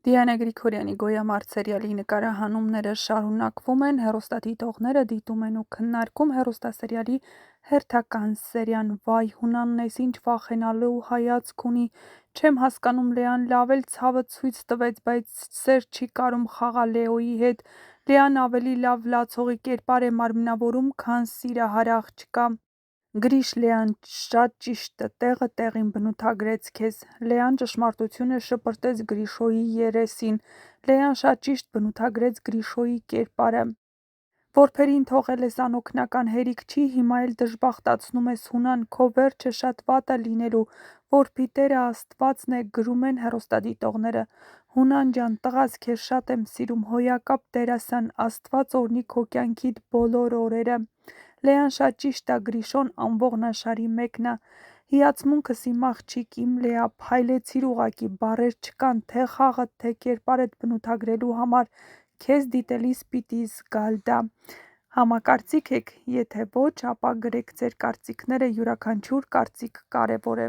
Դիանա Գրիգորյանի «Գոյամարտ» սերիալի նկարահանումները շարունակվում են, հեռուստադիտողները դիտում են ու քննարկում հեռուստասերիալի հերթական սերիան։ Վայ, Հունանն էս ինչ վախենալու հայացք ունի, չեմ հասկանում, Լեան լավ էլ ցավը ցույց տվեց, բայց սեր չի կարում խաղալ Լեոյի հետ։ Լեան ավելի լավ լացողի կերպար է մարմնավորում, քան սիրահար աղջկա։ Գրիշ, Լեան շատ ճիշտ տեղը տեղին բնութագրեց քեզ։ Լեան ճշմարտությունը շպրտեց Գրիշոյի երեսին։ Լեան շատ ճիշտ բնութագրեց Գրիշոյի կերպարը։ Որբերին թողել ես անօգնական, հերիք չի, հիմա էլ դժբախտացնում ես Հունան, քո վերջը շատ վատ ա լինելու, որբի տերը Աստվածն է, գրում են հեռուստադիտողները։ Հունան ջան, տղաս, քեզ շատ եմ սիրում, հոյակապ դերասան, Աստված օրհնի քո կյանքիդ բոլոր օրերը։ Լեան շատ ճիշտ ա, Գրիշոն անողնաշարի մեկն ա։ Հիացմունքս իմ աղջիկ, իմ Լեա, փայլեցիր ուղղակի, բառեր չկան թե խաղդ, թե կերպարդ բնութագրելու համար, քեզ դիտելիս պիտի զգալ դա։ Համակարծի՞ք եք, եթե ոչ, ապա գրեք ձեր կարծիքները, յուրաքանչյուր կարծիք կարևոր է։